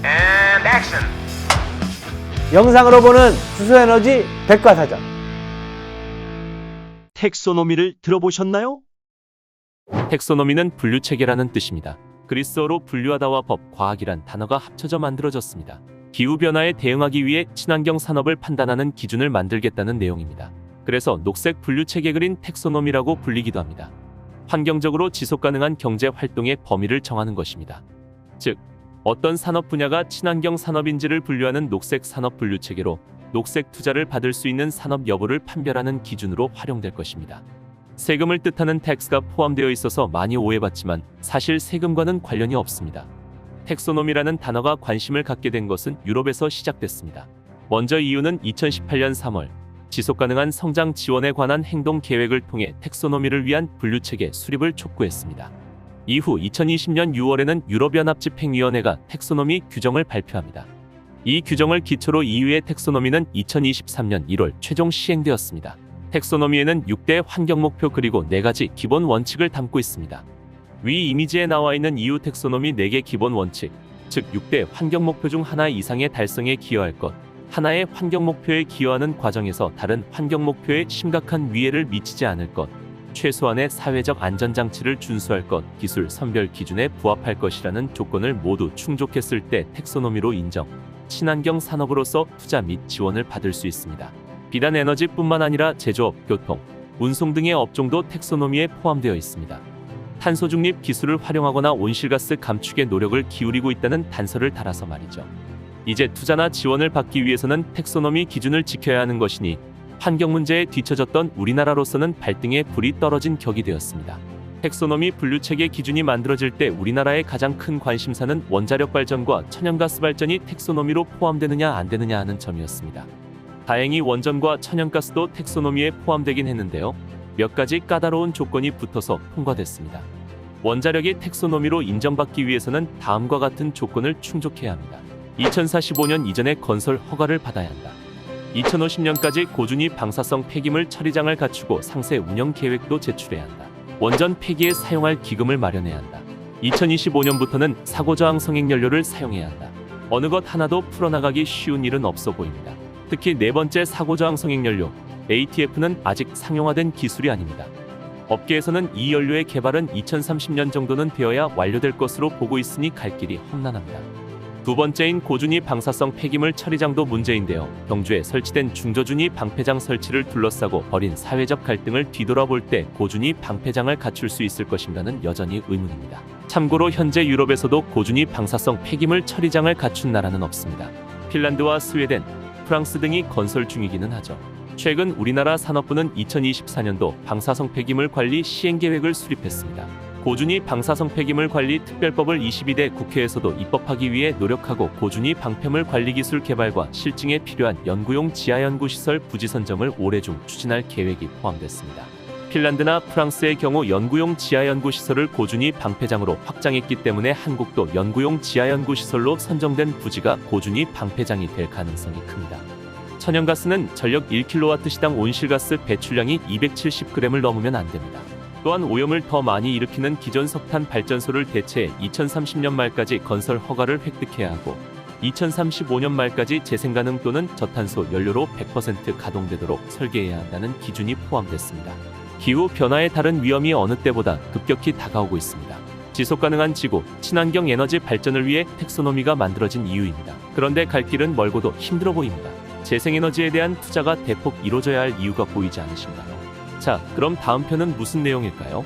And action. 영상으로 보는 주소에너지 백과사전. 텍소노미를 들어보셨나요? 텍소노미는 분류체계라는 뜻입니다. 그리스어로 분류하다와 법, 과학이란 단어가 합쳐져 만들어졌습니다. 기후변화에 대응하기 위해 친환경 산업을 판단하는 기준을 만들겠다는 내용입니다. 그래서 녹색 분류체계 그린 텍소노미라고 불리기도 합니다. 환경적으로 지속가능한 경제 활동의 범위를 정하는 것입니다. 즉, 어떤 산업 분야가 친환경 산업인지를 분류하는 녹색 산업 분류체계로 녹색 투자를 받을 수 있는 산업 여부를 판별하는 기준으로 활용될 것입니다. 세금을 뜻하는 텍스가 포함되어 있어서 많이 오해받지만 사실 세금과는 관련이 없습니다. 텍소노미라는 단어가 관심을 갖게 된 것은 유럽에서 시작됐습니다. 먼저 EU는 2018년 3월 지속가능한 성장 지원에 관한 행동 계획을 통해 텍소노미를 위한 분류체계 수립을 촉구했습니다. 이후 2020년 6월에는 유럽연합집행위원회가 텍소노미 규정을 발표합니다. 이 규정을 기초로 EU의 텍소노미는 2023년 1월 최종 시행되었습니다. 텍소노미에는 6대 환경목표 그리고 4가지 기본 원칙을 담고 있습니다. 위 이미지에 나와 있는 EU 텍소노미 4개 기본 원칙, 즉 6대 환경목표 중 하나 이상의 달성에 기여할 것, 하나의 환경목표에 기여하는 과정에서 다른 환경목표에 심각한 위해를 미치지 않을 것, 최소한의 사회적 안전장치를 준수할 것, 기술 선별 기준에 부합할 것이라는 조건을 모두 충족했을 때 텍소노미로 인정, 친환경 산업으로서 투자 및 지원을 받을 수 있습니다. 비단 에너지뿐만 아니라 제조업, 교통, 운송 등의 업종도 텍소노미에 포함되어 있습니다. 탄소 중립 기술을 활용하거나 온실가스 감축에 노력을 기울이고 있다는 단서를 달아서 말이죠. 이제 투자나 지원을 받기 위해서는 텍소노미 기준을 지켜야 하는 것이니 환경 문제에 뒤처졌던 우리나라로서는 발등에 불이 떨어진 격이 되었습니다. 텍소노미 분류체계 기준이 만들어질 때 우리나라의 가장 큰 관심사는 원자력 발전과 천연가스 발전이 텍소노미로 포함되느냐 안 되느냐 하는 점이었습니다. 다행히 원전과 천연가스도 텍소노미에 포함되긴 했는데요. 몇 가지 까다로운 조건이 붙어서 통과됐습니다. 원자력이 tek소노미로 인정받기 위해서는 다음과 같은 조건을 충족해야 합니다. 2045년 이전에 건설 허가를 받아야 한다. 2050년까지 고준위 방사성 폐기물 처리장을 갖추고 상세 운영 계획도 제출해야 한다. 원전 폐기에 사용할 기금을 마련해야 한다. 2025년부터는 사고저항 성액연료를 사용해야 한다. 어느 것 하나도 풀어나가기 쉬운 일은 없어 보입니다. 특히 네 번째 사고저항 성액연료 ATF는 아직 상용화된 기술이 아닙니다. 업계에서는 이 연료의 개발은 2030년 정도는 되어야 완료될 것으로 보고 있으니 갈 길이 험난합니다. 두 번째인 고준위 방사성 폐기물 처리장도 문제인데요. 경주에 설치된 중저준위 방패장 설치를 둘러싸고 벌인 사회적 갈등을 뒤돌아볼 때 고준위 방패장을 갖출 수 있을 것인가는 여전히 의문입니다. 참고로 현재 유럽에서도 고준위 방사성 폐기물 처리장을 갖춘 나라는 없습니다. 핀란드와 스웨덴, 프랑스 등이 건설 중이기는 하죠. 최근 우리나라 산업부는 2024년도 방사성 폐기물 관리 시행계획을 수립했습니다. 고준위 방사성 폐기물 관리 특별법을 22대 국회에서도 입법하기 위해 노력하고 고준위 방패물 관리 기술 개발과 실증에 필요한 연구용 지하연구시설 부지 선정을 올해 중 추진할 계획이 포함됐습니다. 핀란드나 프랑스의 경우 연구용 지하연구시설을 고준위 방패장으로 확장했기 때문에 한국도 연구용 지하연구시설로 선정된 부지가 고준위 방패장이 될 가능성이 큽니다. 천연가스는 전력 1kW시당 온실가스 배출량이 270g을 넘으면 안 됩니다. 또한 오염을 더 많이 일으키는 기존 석탄 발전소를 대체해 2030년 말까지 건설 허가를 획득해야 하고 2035년 말까지 재생가능 또는 저탄소 연료로 100% 가동되도록 설계해야 한다는 기준이 포함됐습니다. 기후 변화에 따른 위험이 어느 때보다 급격히 다가오고 있습니다. 지속가능한 지구, 친환경 에너지 발전을 위해 텍소노미가 만들어진 이유입니다. 그런데 갈 길은 멀고도 힘들어 보입니다. 재생에너지에 대한 투자가 대폭 이루어져야 할 이유가 보이지 않으신가요? 자, 그럼 다음 편은 무슨 내용일까요?